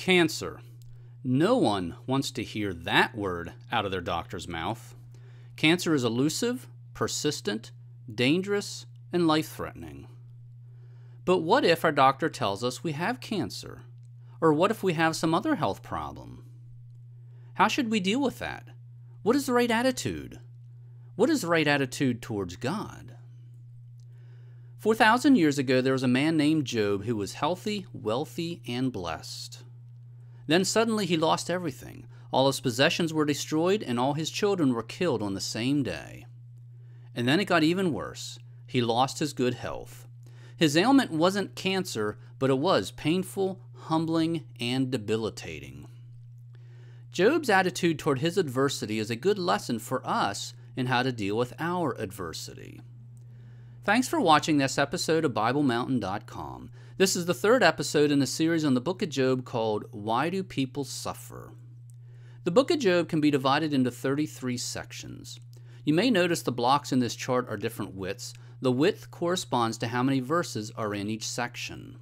Cancer. No one wants to hear that word out of their doctor's mouth. Cancer is elusive, persistent, dangerous, and life-threatening. But what if our doctor tells us we have cancer? Or what if we have some other health problem? How should we deal with that? What is the right attitude? What is the right attitude towards God? 4,000 years ago, there was a man named Job who was healthy, wealthy, and blessed. Then suddenly he lost everything. All his possessions were destroyed, and all his children were killed on the same day. And then it got even worse. He lost his good health. His ailment wasn't cancer, but it was painful, humbling, and debilitating. Job's attitude toward his adversity is a good lesson for us in how to deal with our adversity. Thanks for watching this episode of BibleMountain.com. This is the third episode in the series on the book of Job called Why Do People Suffer? The book of Job can be divided into 33 sections. You may notice the blocks in this chart are different widths. The width corresponds to how many verses are in each section.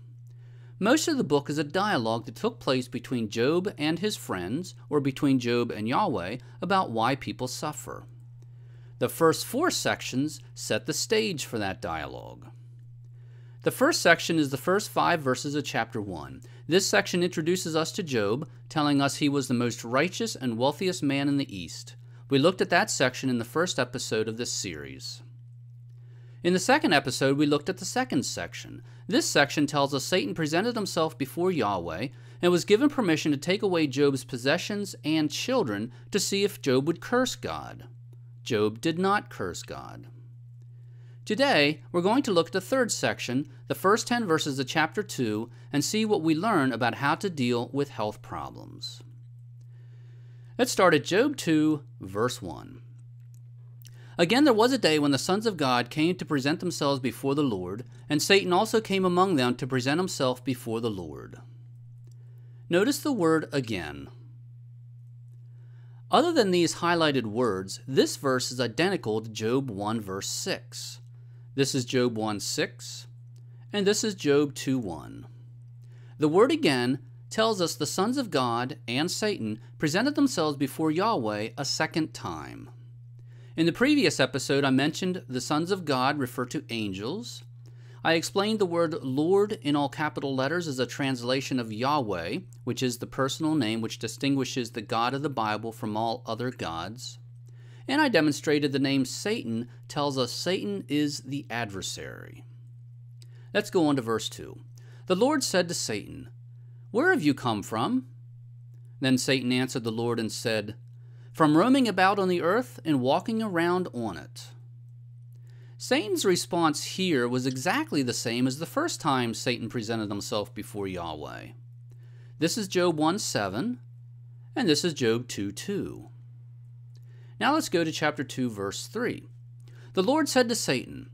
Most of the book is a dialogue that took place between Job and his friends, or between Job and Yahweh, about why people suffer. The first 4 sections set the stage for that dialogue. The first section is the first 5 verses of chapter 1. This section introduces us to Job, telling us he was the most righteous and wealthiest man in the East. We looked at that section in the first episode of this series. In the second episode, we looked at the second section. This section tells us Satan presented himself before Yahweh and was given permission to take away Job's possessions and children to see if Job would curse God. Job did not curse God. Today, we're going to look at the third section, the first 10 verses of chapter 2, and see what we learn about how to deal with health problems. Let's start at Job 2, verse 1. Again, there was a day when the sons of God came to present themselves before the Lord, and Satan also came among them to present himself before the Lord. Notice the word again. Other than these highlighted words, this verse is identical to Job 1, verse 6. This is Job 1:6, and this is Job 2:1. The word again tells us the sons of God and Satan presented themselves before Yahweh a second time. In the previous episode, I mentioned the sons of God refer to angels. I explained the word Lord in all capital letters as a translation of Yahweh, which is the personal name which distinguishes the God of the Bible from all other gods. And I demonstrated the name Satan tells us Satan is the adversary. Let's go on to verse 2. The Lord said to Satan, "Where have you come from?" Then Satan answered the Lord and said, "From roaming about on the earth and walking around on it." Satan's response here was exactly the same as the first time Satan presented himself before Yahweh. This is Job 1:7, and this is Job 2:2. Now let's go to chapter 2, verse 3. The Lord said to Satan,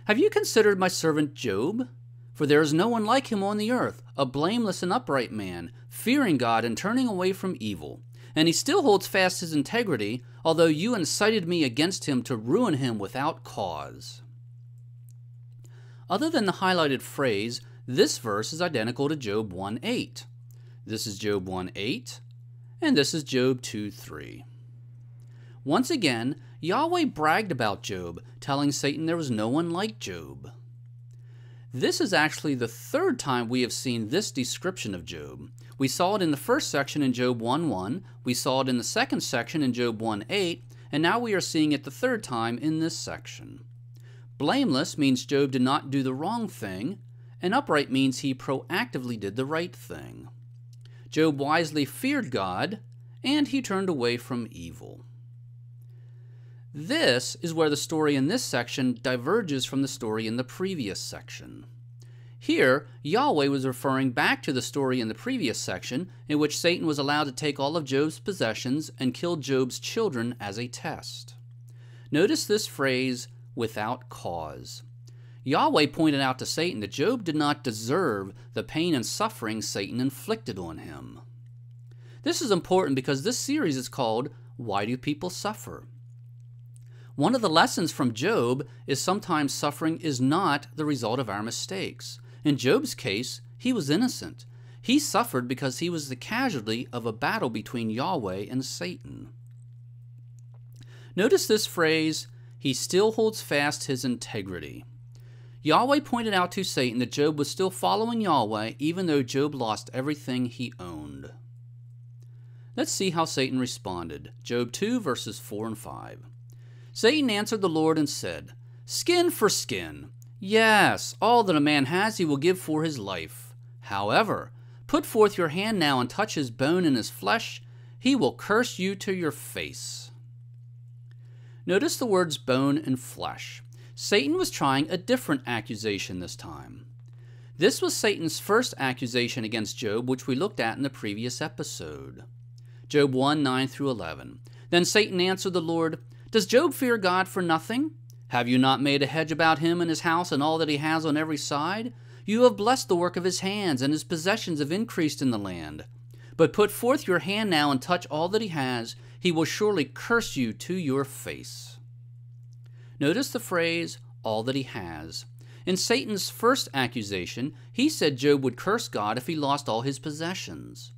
"Have you considered my servant Job? For there is no one like him on the earth, a blameless and upright man, fearing God and turning away from evil. And he still holds fast his integrity, although you incited me against him to ruin him without cause." Other than the highlighted phrase, this verse is identical to Job 1:8. This is Job 1:8, and this is Job 2:3. Once again, Yahweh bragged about Job, telling Satan there was no one like Job. This is actually the third time we have seen this description of Job. We saw it in the first section in Job 1:1, we saw it in the second section in Job 1:8, and now we are seeing it the third time in this section. Blameless means Job did not do the wrong thing, and upright means he proactively did the right thing. Job wisely feared God, and he turned away from evil. This is where the story in this section diverges from the story in the previous section. Here, Yahweh was referring back to the story in the previous section in which Satan was allowed to take all of Job's possessions and kill Job's children as a test. Notice this phrase, "without cause." Yahweh pointed out to Satan that Job did not deserve the pain and suffering Satan inflicted on him. This is important because this series is called Why Do People Suffer? One of the lessons from Job is sometimes suffering is not the result of our mistakes. In Job's case, he was innocent. He suffered because he was the casualty of a battle between Yahweh and Satan. Notice this phrase, he still holds fast his integrity. Yahweh pointed out to Satan that Job was still following Yahweh even though Job lost everything he owned. Let's see how Satan responded. Job 2 verses 4 and 5. Satan answered the Lord and said, "Skin for skin. Yes, all that a man has he will give for his life. However, put forth your hand now and touch his bone and his flesh. He will curse you to your face." Notice the words bone and flesh. Satan was trying a different accusation this time. This was Satan's first accusation against Job, which we looked at in the previous episode. Job 1, 9 through 11. Then Satan answered the Lord, "Does Job fear God for nothing? Have you not made a hedge about him and his house and all that he has on every side? You have blessed the work of his hands, and his possessions have increased in the land. But put forth your hand now and touch all that he has. He will surely curse you to your face." Notice the phrase, all that he has. In Satan's first accusation, he said Job would curse God if he lost all his possessions.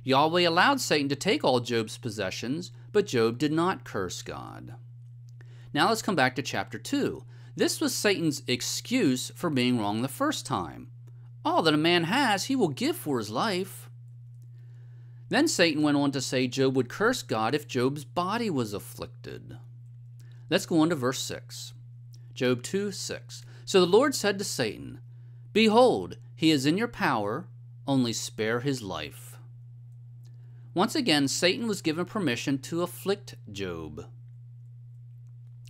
Yahweh allowed Satan to take all Job's possessions, but Job did not curse God. Now let's come back to chapter 2. This was Satan's excuse for being wrong the first time. All that a man has, he will give for his life. Then Satan went on to say Job would curse God if Job's body was afflicted. Let's go on to verse 6. Job 2, 6. So the Lord said to Satan, "Behold, he is in your power, only spare his life." Once again, Satan was given permission to afflict Job.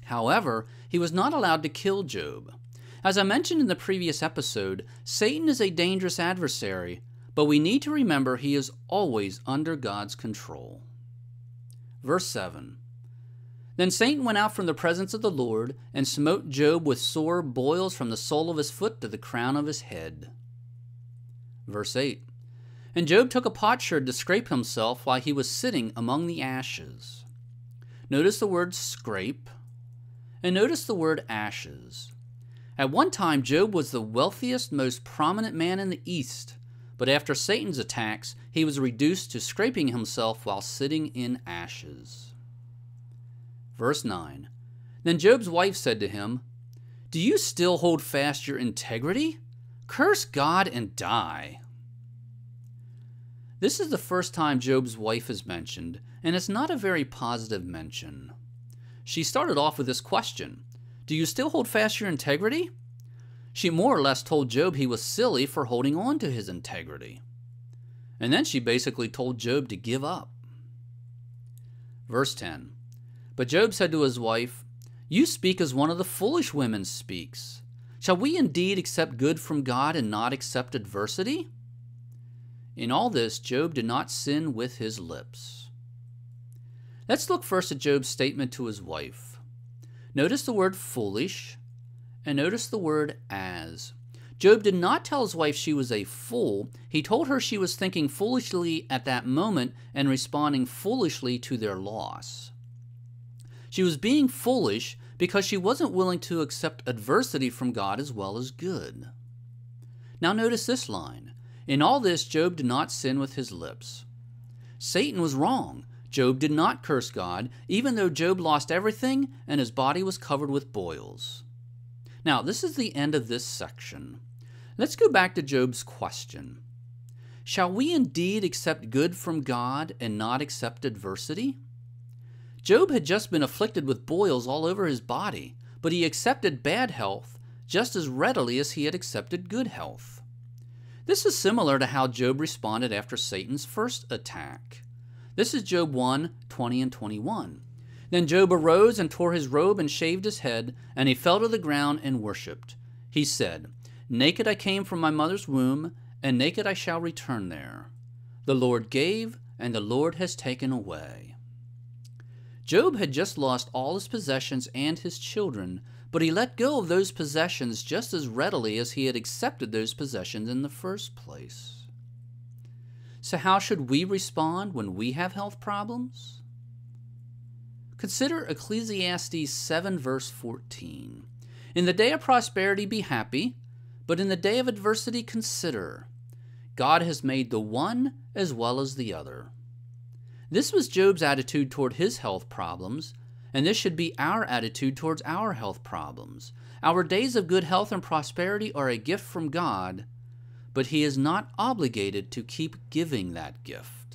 However, he was not allowed to kill Job. As I mentioned in the previous episode, Satan is a dangerous adversary, but we need to remember he is always under God's control. Verse 7. Then Satan went out from the presence of the Lord and smote Job with sore boils from the sole of his foot to the crown of his head. Verse 8. And Job took a potsherd to scrape himself while he was sitting among the ashes. Notice the word scrape, and notice the word ashes. At one time, Job was the wealthiest, most prominent man in the East, but after Satan's attacks, he was reduced to scraping himself while sitting in ashes. Verse 9. Then Job's wife said to him, "Do you still hold fast your integrity? Curse God and die." This is the first time Job's wife is mentioned, and it's not a very positive mention. She started off with this question, "Do you still hold fast your integrity?" She more or less told Job he was silly for holding on to his integrity. And then she basically told Job to give up. Verse 10. But Job said to his wife, "You speak as one of the foolish women speaks. Shall we indeed accept good from God and not accept adversity?" In all this, Job did not sin with his lips. Let's look first at Job's statement to his wife. Notice the word foolish, and notice the word as. Job did not tell his wife she was a fool. He told her she was thinking foolishly at that moment and responding foolishly to their loss. She was being foolish because she wasn't willing to accept adversity from God as well as good. Now notice this line. In all this, Job did not sin with his lips. Satan was wrong. Job did not curse God, even though Job lost everything and his body was covered with boils. Now, this is the end of this section. Let's go back to Job's question. Shall we indeed accept good from God and not accept adversity? Job had just been afflicted with boils all over his body, but he accepted bad health just as readily as he had accepted good health. This is similar to how Job responded after Satan's first attack. This is Job 1, 20 and 21. Then Job arose and tore his robe and shaved his head, and he fell to the ground and worshipped. He said, "Naked I came from my mother's womb, and naked I shall return there. The Lord gave, and the Lord has taken away." Job had just lost all his possessions and his children, but he let go of those possessions just as readily as he had accepted those possessions in the first place. So how should we respond when we have health problems? Consider Ecclesiastes 7 verse 14. "In the day of prosperity be happy, but in the day of adversity consider. God has made the one as well as the other. This was Job's attitude toward his health problems, and this should be our attitude towards our health problems. Our days of good health and prosperity are a gift from God, but He is not obligated to keep giving that gift.